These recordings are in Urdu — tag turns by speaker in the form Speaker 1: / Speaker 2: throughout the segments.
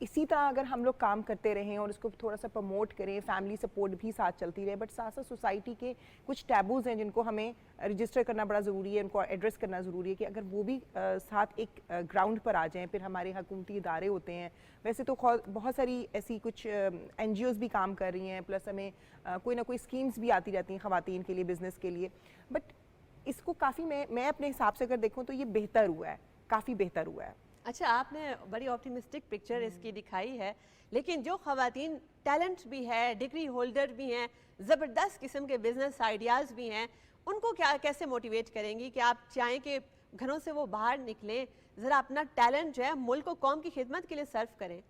Speaker 1: اسی طرح اگر ہم لوگ کام کرتے رہیں اور اس کو تھوڑا سا پروموٹ کریں, فیملی سپورٹ بھی ساتھ چلتی رہے, بٹ ساتھ ساتھ سوسائٹی کے کچھ ٹیبوز ہیں جن کو ہمیں رجسٹر کرنا بڑا ضروری ہے, ان کو ایڈریس کرنا ضروری ہے کہ اگر وہ بھی ساتھ ایک گراؤنڈ پر آ جائیں. پھر ہمارے حکومتی ادارے ہوتے ہیں, ویسے تو بہت ساری ایسی کچھ این جی اوز بھی کام کر رہی ہیں, پلس ہمیں کوئی نہ کوئی اسکیمز بھی آتی رہتی ہیں خواتین کے لیے, بزنس کے لیے. بٹ اس کو کافی میں اپنے حساب سے اگر دیکھوں تو یہ بہتر ہوا ہے, کافی بہتر ہوا ہے.
Speaker 2: اچھا, آپ نے بڑی آپٹیمسٹک پکچر اس کی دکھائی ہے, لیکن جو خواتین ٹیلنٹ بھی ہے, ڈگری ہولڈر بھی ہیں, زبردست قسم کے بزنس آئیڈیاز بھی ہیں, ان کو کیسے موٹیویٹ کریں گی کہ آپ چاہیں کہ گھروں سے وہ باہر نکلیں, ذرا اپنا ٹیلنٹ جو ہے ملک و قوم کی خدمت کے لیے صرف کریں؟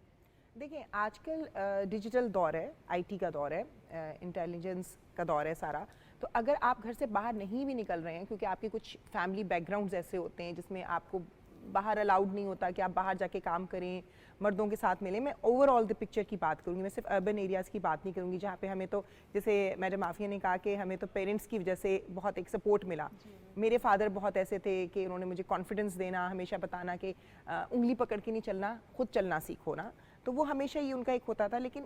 Speaker 1: دیکھیں آج کل ڈیجیٹل دور ہے, آئی ٹی کا دور ہے, انٹیلیجنس کا دور ہے سارا. تو اگر آپ گھر سے باہر نہیں بھی نکل رہے ہیں, کیونکہ آپ کے کچھ فیملی بیک گراؤنڈز ایسے ہوتے ہیں جس میں آپ کو باہر الاؤڈ نہیں ہوتا کہ آپ باہر جا کے کام کریں, مردوں کے ساتھ ملیں. میں اوور آل دی پکچر کی بات کروں گی, میں صرف اربن ایریاز کی بات نہیں کروں گی جہاں پہ ہمیں تو, جیسے میڈم عافیہ نے کہا کہ ہمیں تو پیرنٹس کی وجہ سے بہت ایک سپورٹ ملا. میرے فادر بہت ایسے تھے کہ انہوں نے مجھے کانفیڈنس دینا, ہمیشہ بتانا کہ انگلی پکڑ کے نہیں چلنا, خود چلنا سیکھو نا. تو وہ ہمیشہ یہ ان کا ایک ہوتا تھا. لیکن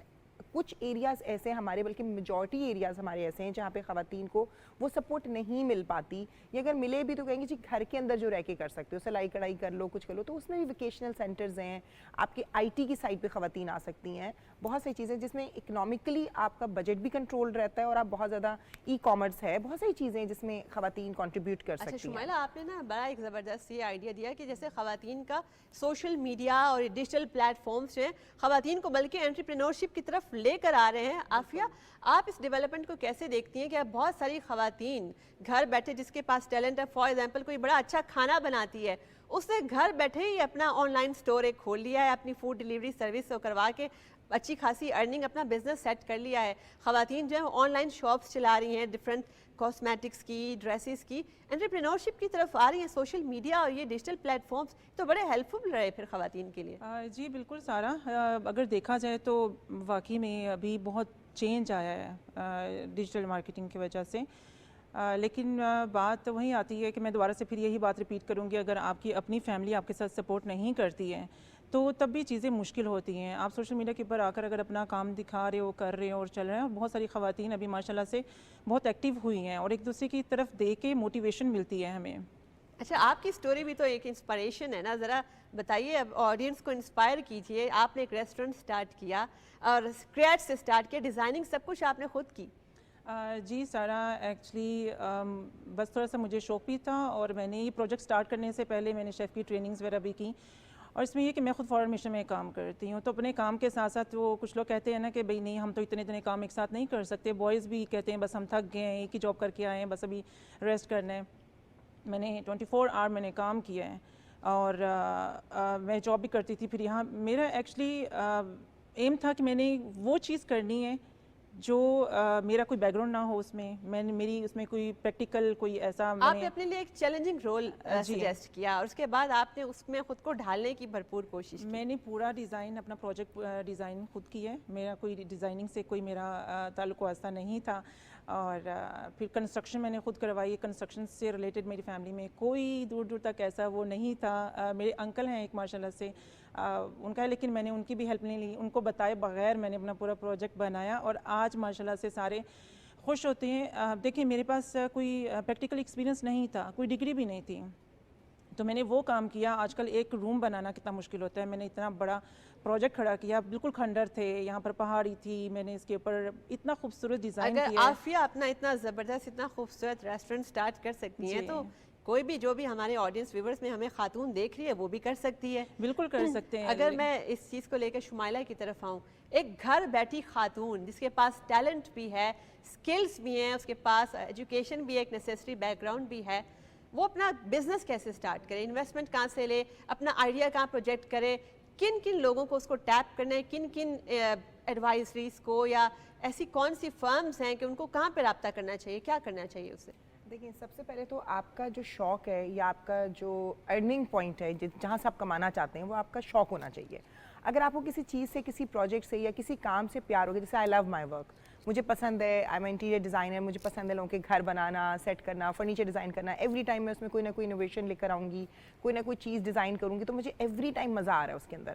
Speaker 1: کچھ ایریاز ایسے ہمارے, بلکہ میجورٹی ایریاز ہمارے ایسے ہیں جہاں پہ خواتین کو وہ سپورٹ نہیں مل پاتی, یا اگر ملے بھی تو کہیں گے جی گھر کے اندر جو رہ کے کر سکتے ہو, سلائی کڑھائی کر لو, کچھ کر لو. تو اس میں بھی ویکیشنل سینٹرز ہیں, آپ کے آئی ٹی کی سائڈ پہ خواتین آ سکتی ہیں, بہت سی چیزیں جس میں اکنامکلی آپ کا بجٹ بھی کنٹرول رہتا ہے, اور آپ بہت زیادہ ای کامرس ہے, بہت ساری چیزیں جس میں خواتین کنٹریبیوٹ کر سکتی ہیں.
Speaker 2: اچھا شمائلہ, آپ نے نا بڑا ایک زبردست یہ آئیڈیا دیا کہ جیسے خواتین کا سوشل میڈیا اور ڈیجیٹل پلیٹ فارمز جو ہیں خواتین کو بلکہ انٹرپرینورشپ کی طرف لے کر آ رہے ہیں. عافیہ, آپ اس ڈیولپمنٹ کو کیسے دیکھتی ہیں کہ اب بہت ساری خواتین گھر بیٹھے جس کے پاس ٹیلنٹ ہے, فار ایگزامپل کوئی بڑا اچھا کھانا بناتی ہے, اس نے گھر بیٹھے ہی اپنا آن لائن اسٹور ایک کھول لیا ہے, اپنی فوڈ ڈیلیوری سروس کروا کے اچھی خاصی ارننگ اپنا بزنس سیٹ کر لیا ہے. خواتین جو ہیں آن لائن شاپس چلا رہی ہیں, ڈفرینٹ کاسمیٹکس کی, ڈریسز کی, انٹرپرینورشپ کی طرف آ رہی ہیں. سوشل میڈیا اور یہ ڈیجیٹل پلیٹ فارمز تو بڑے ہیلپ فل رہے پھر خواتین کے لیے.
Speaker 3: جی بالکل سارا, اگر دیکھا جائے تو واقعی میں ابھی بہت چینج آیا ہے ڈیجیٹل مارکیٹنگ کی وجہ سے. لیکن بات وہیں آتی ہے کہ میں دوبارہ سے پھر یہی بات ریپیٹ کروں گی, اگر آپ کی اپنی فیملی آپ کے ساتھ سپورٹ نہیں کرتی ہے تو تب بھی چیزیں مشکل ہوتی ہیں. آپ سوشل میڈیا کے اوپر آ کر اگر اپنا کام دکھا رہے ہو, کر رہے ہو اور چل رہے ہیں, اور بہت ساری خواتین ابھی ماشاءاللہ سے بہت ایکٹیو ہوئی ہیں اور ایک دوسرے کی طرف دیکھ کے موٹیویشن ملتی ہے ہمیں.
Speaker 2: اچھا, آپ کی سٹوری بھی تو ایک انسپریشن ہے نا, ذرا بتائیے, اب آڈینس کو انسپائر کیجئے. آپ نے ایک ریسٹورنٹ سٹارٹ کیا اور اسکریچ سے سٹارٹ کیا, ڈیزائننگ سب کچھ آپ نے خود کی.
Speaker 3: جی سارا, ایکچولی بس تھوڑا سا مجھے شوق بھی تھا, اور میں نے یہ پروجیکٹ سٹارٹ کرنے سے پہلے میں نے شیف کی ٹریننگز وغیرہ بھی کی. اور اس میں یہ کہ میں خود فارن مشن میں کام کرتی ہوں, تو اپنے کام کے ساتھ ساتھ وہ کچھ لوگ کہتے ہیں نا کہ بھئی نہیں ہم تو اتنے کام ایک ساتھ نہیں کر سکتے. بوائز بھی کہتے ہیں بس ہم تھک گئے ہیں, ایک ہی جاب کر کے آئے ہیں, بس ابھی ریسٹ کرنا ہے. میں نے 24 آور میں نے کام کیا ہے, اور میں جاب بھی کرتی تھی. پھر یہاں میرا ایکچولی ایم تھا کہ میں نے وہ چیز کرنی ہے جو میرا کوئی بیک گراؤنڈ نہ ہو اس میں, میری اس میں کوئی پریکٹیکل کوئی ایسا.
Speaker 2: آپ نے اپنے لیے ایک چیلنجنگ رول سجیسٹ کیا, اور اس کے بعد آپ نے اس میں خود کو ڈھالنے کی بھرپور کوشش کی.
Speaker 3: میں نے پورا ڈیزائن, اپنا پروجیکٹ ڈیزائن خود کی ہے. میرا کوئی ڈیزائننگ سے کوئی میرا تعلق واسطہ نہیں تھا. اور پھر کنسٹرکشن میں نے خود کروائی. کنسٹرکشن سے ریلیٹڈ میری فیملی میں کوئی دور دور تک ایسا وہ نہیں تھا. میرے انکل ہیں ایک ماشاءاللہ سے, ان کا ہے, لیکن میں نے ان کی بھی ہیلپ نہیں لی. ان کو بتائے بغیر میں نے اپنا پورا پروجیکٹ بنایا, اور آج ماشاءاللہ سے سارے خوش ہوتے ہیں. دیکھیں میرے پاس کوئی پریکٹیکل ایکسپیرینس نہیں تھا, کوئی ڈگری بھی نہیں تھی, تو میں نے وہ کام کیا. آج کل ایک روم بنانا کتنا مشکل ہوتا ہے, میں نے اتنا بڑا پروجیکٹ کھڑا کیا. بالکل کھنڈر تھے, یہاں پر پہاڑی تھی, میں نے اس کے اوپر اتنا خوبصورت ڈیزائن کیا.
Speaker 2: اگر عافیہ اپنا اتنا زبردست, اتنا خوبصورت ریسٹورنٹ سٹارٹ کر سکتی ہیں تو کوئی بھی جو بھی ہمارے آڈینس ویورز میں ہمیں خاتون دیکھ رہی ہے وہ بھی کر سکتی ہے.
Speaker 3: بالکل کر سکتے ہیں.
Speaker 2: اگر میں اس چیز کو لے کے شمائلہ کی طرف آؤں, ایک گھر بیٹھی خاتون جس کے پاس ٹیلنٹ بھی ہے, سکلز بھی ہیں, اس کے پاس ایجوکیشن بھی ہے, ایک نیسیسری بیک گراؤنڈ بھی ہے, وہ اپنا بزنس کیسے سٹارٹ کرے, انویسٹمنٹ کہاں سے لے, اپنا آئیڈیا کہاں پروجیکٹ کرے, کن کن لوگوں کو اس کو ٹیپ کرنا ہے, کن کن ایڈوائزریز کو, یا ایسی کون سی فرمز ہیں کہ ان کو کہاں پہ رابطہ کرنا چاہیے, کیا کرنا چاہیے اسے؟
Speaker 1: دیکھیں سب سے پہلے تو آپ کا جو شوق ہے یا آپ کا جو ارننگ پوائنٹ ہے جہاں سے آپ کمانا چاہتے ہیں وہ آپ کا شوق ہونا چاہیے. اگر آپ کو کسی چیز سے, کسی پروجیکٹ سے یا کسی کام سے پیار ہوگا, جیسے آئی لو مائی ورک, مجھے پسند ہے, آئی ایم انٹیریئر ڈیزائنر, مجھے پسند ہے لوگوں کے گھر بنانا, سیٹ کرنا, فرنیچر ڈیزائن کرنا, ایوری ٹائم میں اس میں کوئی نہ کوئی انوویشن لے کر آؤں گی, کوئی نہ کوئی چیز ڈیزائن کروں گی, تو مجھے ایوری ٹائم مزہ آ رہا ہے اس کے اندر.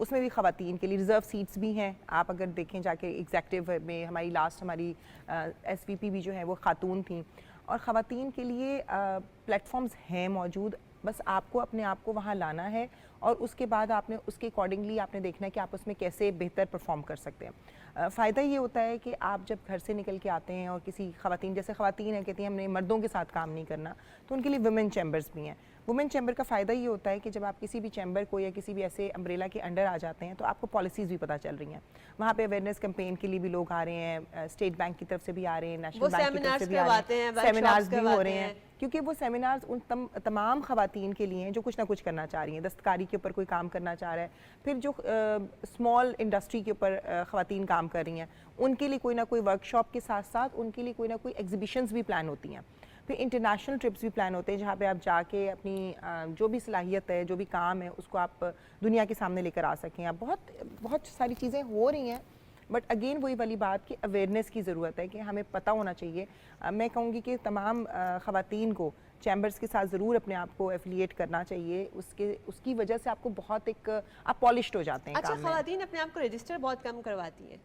Speaker 1: اس میں بھی خواتین کے لیے ریزرو سیٹس بھی ہیں. آپ اگر دیکھیں جا کے ایگزیکٹو میں ہماری ہماری ایس وی پی بھی جو ہے وہ خاتون تھیں, اور خواتین کے لیے پلیٹ فارمز ہیں موجود, بس آپ کو اپنے آپ کو وہاں لانا ہے, اور اس کے بعد آپ نے اس کے اکارڈنگلی آپ نے دیکھنا ہے کہ آپ اس میں کیسے بہتر پرفارم کر سکتے ہیں. فائدہ یہ ہوتا ہے کہ آپ جب گھر سے نکل کے آتے ہیں اور کسی خواتین, جیسے خواتین ہیں کہتی ہیں ہم نے مردوں کے ساتھ کام نہیں کرنا, تو ان کے لیے ویمن چیمبرز بھی ہیں. وومن چیمبر کا فائدہ یہ ہوتا ہے کہ جب آپ کسی بھی چیمبر کو یا کسی بھی ایسے امبریلا کے انڈر آ جاتے ہیں تو آپ کو پالیسیز بھی پتہ چل رہی ہیں. وہاں پہ اویئرنیس کمپین کے لیے بھی لوگ آ رہے ہیں, اسٹیٹ بینک کی طرف سے بھی آ رہے ہیں, نیشنل بینک کی طرف سے بھی آ رہے ہیں, سیمینارز بھی ہو رہے ہیں, کیونکہ وہ سیمینارز ان تمام خواتین کے لیے ہیں جو کچھ نہ کچھ کرنا چاہ رہی ہیں, دستکاری کے اوپر کوئی کام کرنا چاہ رہا ہے, پھر جو اسمال انڈسٹری کے اوپر خواتین کام کر رہی ہیں ان کے لیے کوئی نہ کوئی ورک شاپ کے ساتھ ساتھ ان کے لیے کوئی نہ کوئی ایگزیبیشنز بھی پلان ہوتی ہیں, پھر انٹرنیشنل ٹرپس بھی پلان ہوتے ہیں جہاں پہ آپ جا کے اپنی جو بھی صلاحیت ہے, جو بھی کام ہے, اس کو آپ دنیا کے سامنے لے کر آ سکیں. اب بہت ساری چیزیں ہو رہی ہیں, بٹ اگین وہی والی بات کہ اویئرنیس کی ضرورت ہے کہ ہمیں پتہ ہونا چاہیے. میں کہوں گی کہ تمام خواتین کو چیمبرز کے ساتھ ضرور اپنے آپ کو ایفیلیٹ کرنا چاہیے. اس کی وجہ سے آپ کو بہت آپ پالشڈ ہو جاتے ہیں.
Speaker 2: اچھا, خواتین اپنے آپ کو رجسٹر بہت کم کرواتی ہیں.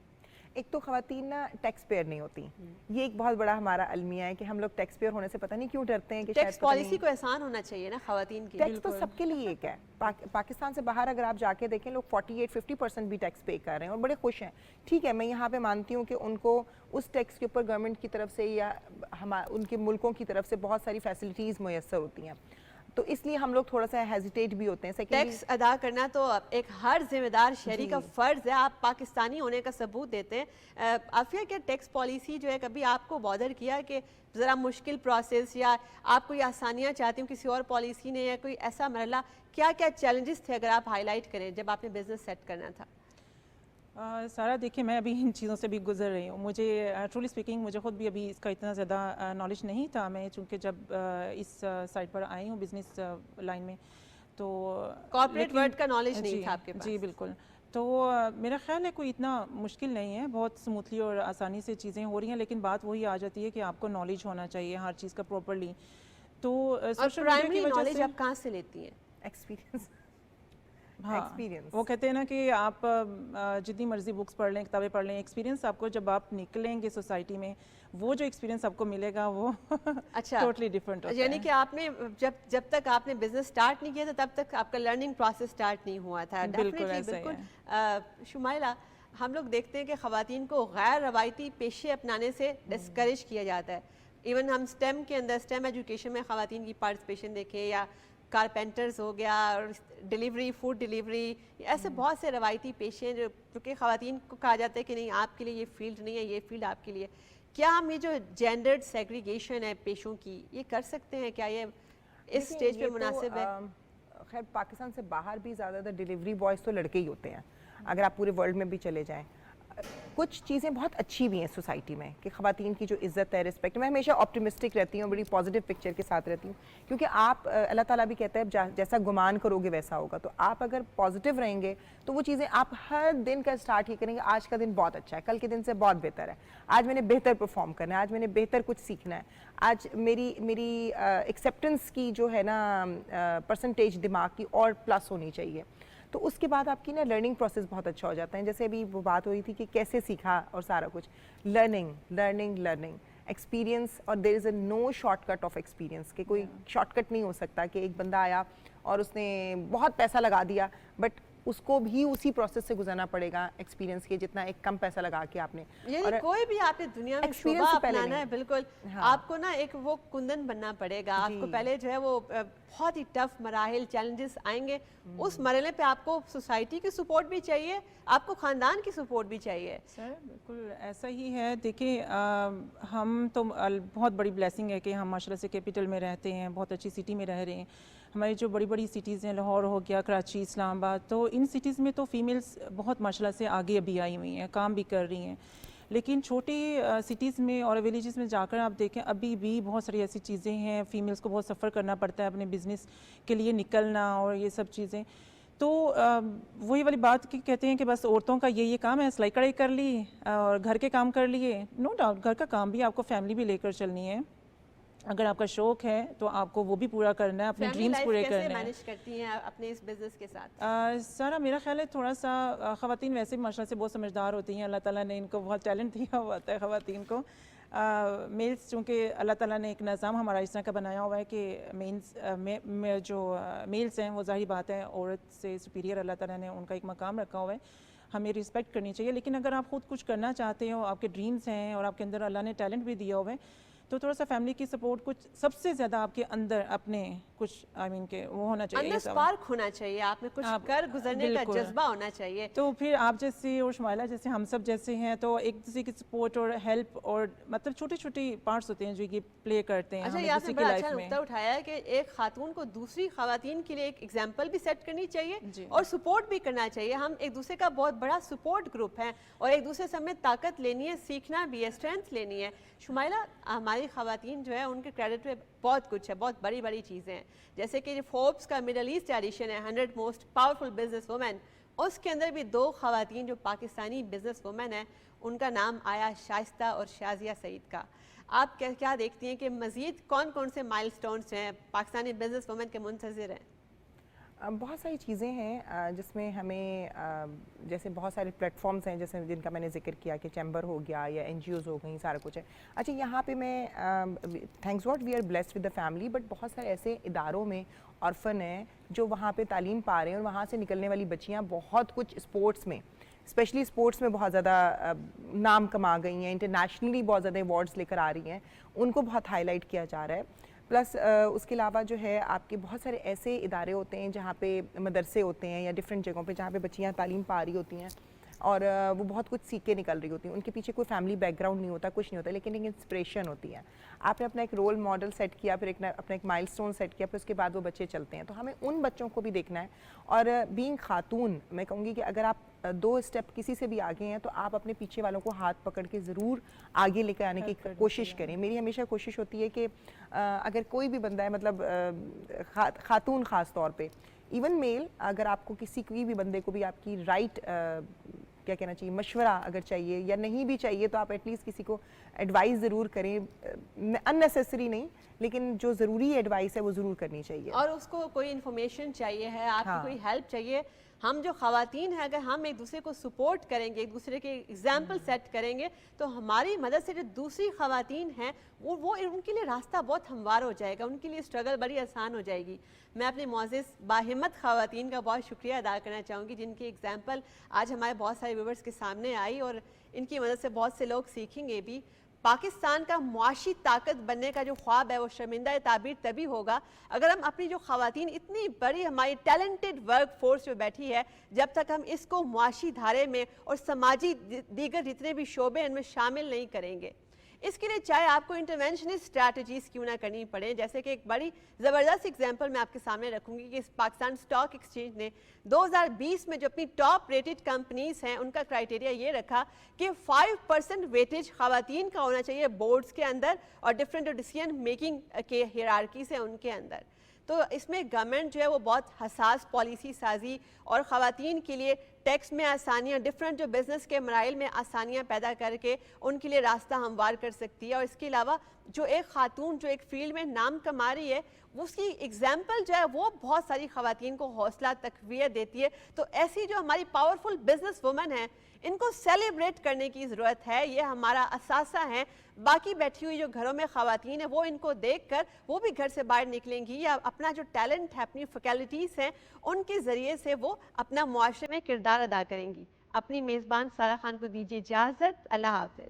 Speaker 1: ایک تو خواتین نا ٹیکس پیئر نہیں ہوتی, یہ ایک بہت بڑا ہمارا المیہ ہے کہ ہم لوگ ٹیکس پیئر ہونے سے پتہ نہیں کیوں ڈرتے ہیں کہ
Speaker 2: ٹیکس پالیسی کو آسان ہونا چاہیے نا خواتین کی.
Speaker 1: ٹیکس تو سب کے لیے ایک ہے. پاکستان سے باہر اگر آپ جا کے دیکھیں لوگ 48-50% بھی ٹیکس پے کر رہے ہیں اور بڑے خوش ہیں. ٹھیک ہے, میں یہاں پہ مانتی ہوں کہ ان کو اس ٹیکس کے اوپر گورنمنٹ کی طرف سے یا ان کے ملکوں کی طرف سے بہت ساری فیسلٹیز میسر ہوتی ہیں, تو اس لیے ہم لوگ تھوڑا سا ہیزیٹیٹ بھی ہوتے ہیں.
Speaker 2: ٹیکس ادا کرنا تو ایک ہر ذمہ دار شہری کا فرض ہے. آپ پاکستانی ہونے کا ثبوت دیتے ہیں. عافیہ, کیا ٹیکس پالیسی جو ہے کبھی آپ کو بادر کیا کہ ذرا مشکل پروسیس, یا آپ کوئی آسانیاں چاہتی ہوں کسی اور پالیسی نے, یا کوئی ایسا مرحلہ, کیا کیا چیلنجز تھے اگر آپ ہائی لائٹ کریں جب آپ نے بزنس سیٹ کرنا تھا؟
Speaker 3: سارا دیکھیے, میں ابھی ان چیزوں سے بھی گزر رہی ہوں. مجھے ٹرولی اسپیکنگ مجھے خود بھی ابھی اس کا اتنا زیادہ نالج نہیں تھا. میں چونکہ جب اس سائٹ پر آئی ہوں بزنس لائن میں, تو
Speaker 2: کارپوریٹ ورلڈ کا نالج نہیں تھا آپ کے پاس.
Speaker 3: جی بالکل. تو میرا خیال ہے کوئی اتنا مشکل نہیں ہے, بہت سموتھلی اور آسانی سے چیزیں ہو رہی ہیں, لیکن بات وہی آ جاتی ہے کہ آپ کو نالج ہونا چاہیے ہر چیز کا پراپرلی. تو
Speaker 2: سوشل میڈیا کی نالج آپ کہاں سے لیتی ہیں؟
Speaker 1: ایکسپیرینس.
Speaker 3: ہاں, وہ کہتے ہیں نا کہ آپ جتنی مرضی بکس پڑھ لیں, کتابیں پڑھ لیں, ایکسپیرینس آپ کو جب آپ نکلیں گے سوسائٹی میں, وہ جو ایکسپیرینس آپ کو ملے گا وہ ٹوٹلی ڈفرینٹ ہوتا ہے.
Speaker 2: یعنی کہ آپ نے جب تک آپ نے بزنس سٹارٹ نہیں کیا تھا تب تک آپ کا لرننگ پروسیس سٹارٹ نہیں ہوا تھا. بالکل. شمائلہ, ہم لوگ دیکھتے ہیں کہ خواتین کو غیر روایتی پیشے اپنانے سے ڈسکریج کیا جاتا ہے. ایون ہم اسٹیم کے اندر, اسٹیم ایجوکیشن میں خواتین کی پارٹیسپیشن دیکھیں, یا کارپینٹرز ہو گیا, اور ڈیلیوری, فوڈ ڈیلیوری, ایسے بہت سے روایتی پیشے ہیں جو کہ خواتین کو کہا جاتا ہے کہ نہیں آپ کے لیے یہ فیلڈ نہیں ہے, یہ فیلڈ آپ کے لیے. کیا ہم یہ جو جینڈرڈ سیگریگیشن ہے پیشوں کی, یہ کر سکتے ہیں؟ کیا یہ اس سٹیج پہ مناسب ہے؟
Speaker 1: خیر, پاکستان سے باہر بھی زیادہ تر ڈیلیوری بوائز تو لڑکے ہی ہوتے ہیں. اگر آپ پورے ورلڈ میں بھی چلے جائیں, کچھ چیزیں بہت اچھی بھی ہیں سوسائٹی میں کہ خواتین کی جو عزت ہے, رسپیکٹ. میں ہمیشہ آپٹیمسٹک رہتی ہوں, بڑی پازیٹیو پکچر کے ساتھ رہتی ہوں, کیونکہ آپ, اللہ تعالیٰ بھی کہتا ہے جیسا گمان کرو گے ویسا ہوگا. تو آپ اگر پازیٹیو رہیں گے تو وہ چیزیں آپ ہر دن کا اسٹارٹ ہی کریں گے, آج کا دن بہت اچھا ہے, کل کے دن سے بہت بہتر ہے, آج میں نے بہتر پرفارم کرنا ہے, آج میں نے بہتر کچھ سیکھنا ہے, آج میری ایکسیپٹنس کی جو ہے نا پرسنٹیج دماغ کی اور پلس ہونی چاہیے. تو اس کے بعد آپ کی نا لرننگ پروسیس بہت اچھا ہو جاتا ہے. جیسے ابھی وہ بات ہو رہی تھی کہ کیسے سیکھا اور سارا کچھ, لرننگ ایکسپیرینس, اور دیر از اے نو شارٹ کٹ آف ایکسپیرینس, کہ کوئی شارٹ کٹ نہیں ہو سکتا کہ ایک بندہ آیا اور اس نے بہت پیسہ لگا دیا, بٹ اس کو بھی اسی پروسیس سے گزرنا پڑے گا ایکسپیرینس کے جتنا ایک کم پیسہ لگا کے آپ نے.
Speaker 2: یعنی کوئی بھی آپ نے دنیا میں شعبہ اپنانا ہے, بالکل آپ کو نا ایک وہ کندن بننا پڑے گا. آپ کو پہلے جو ہے وہ بہت ہی ٹف مراحل, چیلنجز آئیں گے, اس مرحلے پہ آپ کو سوسائٹی کی سپورٹ بھی چاہیے, آپ کو خاندان کی سپورٹ بھی چاہیے.
Speaker 3: سر بالکل ایسا ہی ہے. دیکھیں, ہم تو بہت بڑی بلیسنگ ہے کہ ہم ماشاءاللہ سے کیپٹل میں رہتے ہیں, بہت اچھی سٹی میں رہ رہے ہیں. ہماری جو بڑی بڑی سٹیز ہیں, لاہور ہو گیا, کراچی, اسلام آباد, تو ان سٹیز میں تو فیمیلز بہت ماشاءاللہ سے آگے ابھی آئی ہوئی ہیں, کام بھی کر رہی ہیں. لیکن چھوٹی سٹیز میں اور ویلیجز میں جا کر آپ دیکھیں ابھی بھی بہت ساری ایسی چیزیں ہیں, فیمیلز کو بہت سفر کرنا پڑتا ہے اپنے بزنس کے لیے نکلنا اور یہ سب چیزیں. تو وہی والی بات کہ کہتے ہیں کہ بس عورتوں کا یہ کام ہے, سلائی کڑھائی کر لی اور گھر کے کام کر لیے. نو ڈاؤٹ گھر کا کام بھی آپ کو فیملی بھی لے کر چلنی ہے, اگر آپ کا شوق ہے تو آپ کو وہ بھی پورا کرنا ہے, اپنے ڈریمز پورے کرنے ہیں.
Speaker 2: مینیج کرتی ہیں اپنے اس بزنس کے ساتھ؟
Speaker 3: سارا میرا خیال ہے تھوڑا سا خواتین ویسے بھی ماشاءاللہ سے بہت سمجھدار ہوتی ہیں, اللہ تعالیٰ نے ان کو بہت ٹیلنٹ دیا ہوا ہوتا ہے خواتین کو. میلز چونکہ اللہ تعالیٰ نے ایک نظام ہمارا اس طرح کا بنایا ہوا ہے کہ جو میلز ہیں وہ ظاہری بات ہے عورت سے سپیریئر اللہ تعالیٰ نے ان کا ایک مقام رکھا ہوا ہے, ہمیں رسپیکٹ کرنی چاہیے. لیکن اگر آپ خود کچھ کرنا چاہتے ہو, آپ کے ڈریمز ہیں اور آپ کے اندر اللہ نے ٹیلنٹ بھی دیا ہوا ہے, تو تھوڑا سا فیملی کی سپورٹ کچھ سب سے زیادہ آپ کے اندر اپنے کچھ کہ وہ ہونا چاہیے,
Speaker 2: اندر سپارک ہونا چاہیے, آپ میں کچھ کر گزرنے کا جذبہ ہونا چاہیے.
Speaker 3: تو پھر آپ جیسے اور شمائلہ جیسے ہم سب جیسے ہیں تو ایک دوسرے کی سپورٹ اور ہیلپ اور مطلب چھوٹی چھوٹی پارٹس ہوتے ہیں جو یہ پلے کرتے ہیں
Speaker 2: اچھا,
Speaker 3: ہمیں
Speaker 2: یہ آپ
Speaker 3: دوسری
Speaker 2: نے
Speaker 3: کی
Speaker 2: بڑا
Speaker 3: لائف
Speaker 2: اچھا
Speaker 3: میں.
Speaker 2: نقطہ اٹھایا ہے کہ ایک خاتون کو دوسری خواتین کے لیے ایک ایگزامپل بھی سیٹ کرنی چاہیے
Speaker 3: جی.
Speaker 2: اور سپورٹ بھی کرنا چاہیے. ہم ایک دوسرے کا بہت بڑا سپورٹ گروپ ہے اور ایک دوسرے سے ہمیں طاقت لینی ہے, سیکھنا بھی ہے, اسٹرینتھ لینی ہے. شمائلہ, ہماری خواتین جو ہے ان کے کریڈٹ میں بہت کچھ ہے, بہت بڑی بڑی چیزیں ہیں, جیسے کہ جو فوربس کا مڈل ایسٹ ایڈیشن ہے 100 موسٹ پاورفل بزنس وومن, اس کے اندر بھی 2 خواتین جو پاکستانی بزنس وومن ہیں ان کا نام آیا شائستہ اور شازیہ سعید کا. آپ کیا دیکھتی ہیں کہ مزید کون کون سے مائل سٹونز ہیں پاکستانی بزنس وومن کے منتظر ہیں؟
Speaker 1: بہت ساری چیزیں ہیں جس میں ہمیں جیسے بہت سارے پلیٹ فارمز ہیں جیسے جن کا میں نے ذکر کیا کہ چیمبر ہو گیا یا این جی اوز ہو گئیں, سارا کچھ ہے. اچھا, یہاں پہ میں thanks God we are blessed with the family, but بہت سارے ایسے اداروں میں آرفن ہیں جو وہاں پہ تعلیم پا رہے ہیں اور وہاں سے نکلنے والی بچیاں بہت کچھ اسپورٹس میں, اسپیشلی اسپورٹس میں بہت زیادہ نام کما گئی ہیں, انٹرنیشنلی بہت زیادہ ایوارڈز لے کر آ رہی ہیں, ان کو بہت ہائی لائٹ کیا جا رہا ہے. پلس اس کے علاوہ جو ہے آپ کے بہت سارے ایسے ادارے ہوتے ہیں جہاں پہ مدرسے ہوتے ہیں یا ڈفرینٹ جگہوں پہ جہاں پہ بچیاں تعلیم پا رہی ہوتی ہیں اور وہ بہت کچھ سیکھ کے نکل رہی ہوتی ہیں. ان کے پیچھے کوئی فیملی بیک گراؤنڈ نہیں ہوتا, کچھ نہیں ہوتا, لیکن ایک انسپریشن ہوتی ہے. آپ نے اپنا ایک رول ماڈل سیٹ کیا, پھر اپنا ایک مائل سٹون سیٹ کیا, پھر اس کے بعد وہ بچے چلتے ہیں. تو ہمیں ان بچوں کو بھی دیکھنا ہے. اور بینگ خاتون, میں کہوں گی کہ اگر آپ 2 اسٹیپ کسی سے بھی آگے ہیں تو آپ اپنے پیچھے والوں کو ہاتھ پکڑ کے ضرور آگے لے کر آنے کی کوشش کریں. میری ہمیشہ کوشش ہوتی ہے کہ اگر کوئی بھی بندہ ہے, مطلب خاتون خاص طور پہ, ایون میل, اگر آپ کو کسی کوئی بھی بندے کو بھی آپ کی رائٹ کیا کہنا چاہیے مشورہ اگر چاہیے یا نہیں بھی چاہیے تو آپ ایٹ لیسٹ کسی کو ایڈوائز ضرور کریں, اننیسیسری نہیں لیکن جو ضروری ایڈوائس ہے وہ ضرور کرنی چاہیے.
Speaker 2: اور اس کو کوئی انفارمیشن چاہیے ہے, آپ کی کوئی ہیلپ چاہیے, ہم جو خواتین ہیں اگر ہم ایک دوسرے کو سپورٹ کریں گے, ایک دوسرے کے ایگزامپل سیٹ کریں گے, تو ہماری مدد سے جو دوسری خواتین ہیں وہ ان کے لیے راستہ بہت ہموار ہو جائے گا, ان کے لیے اسٹرگل بڑی آسان ہو جائے گی. میں اپنے معزز باہمت خواتین کا بہت شکریہ ادا کرنا چاہوں گی جن کی ایگزامپل آج ہمارے بہت سارے ویورز کے سامنے آئی اور ان کی مدد سے بہت سے لوگ سیکھیں گے بھی. پاکستان کا معاشی طاقت بننے کا جو خواب ہے وہ شرمندہ تعبیر تبھی ہوگا اگر ہم اپنی جو خواتین اتنی بڑی ہماری ٹیلنٹڈ ورک فورس جو بیٹھی ہے, جب تک ہم اس کو معاشی دھارے میں اور سماجی دیگر جتنے بھی شعبے ان میں شامل نہیں کریں گے. اس کے لیے چاہے آپ کو انٹرونشنل اسٹریٹجیز کیوں نہ کرنی پڑے, جیسے کہ ایک بڑی زبردست ایگزامپل میں آپ کے سامنے رکھوں گی کہ پاکستان سٹاک ایکسچینج نے 2020 میں جو اپنی ٹاپ ریٹڈ کمپنیز ہیں ان کا کرائٹیریا یہ رکھا کہ 5% ویٹیج خواتین کا ہونا چاہیے بورڈز کے اندر اور ڈفرینٹ ڈیسیژن میکنگ کے ہیرارکیز ہیں ان کے اندر. تو اس میں گورنمنٹ جو ہے وہ بہت حساس پالیسی سازی اور خواتین کے لیے ٹیکس میں آسانیاں, ڈفرینٹ جو بزنس کے مراحل میں آسانیاں پیدا کر کے ان کے لیے راستہ ہموار کر سکتی ہے. اور اس کے علاوہ جو ایک خاتون جو ایک فیلڈ میں نام کما رہی ہے اس کی ایگزامپل جو ہے وہ بہت ساری خواتین کو حوصلہ تقویت دیتی ہے. تو ایسی جو ہماری پاورفل بزنس وومن ہیں ان کو سیلیبریٹ کرنے کی ضرورت ہے, یہ ہمارا اثاثہ ہے. باقی بیٹھی ہوئی جو گھروں میں خواتین ہیں وہ ان کو دیکھ کر وہ بھی گھر سے باہر نکلیں گی یا اپنا جو ٹیلنٹ ہے, اپنی فیکلٹیز ہیں, ان کے ذریعے سے وہ اپنا معاشرے میں کردار ادا کریں گی. اپنی میزبان سارہ خان کو دیجیے اجازت. اللہ حافظ.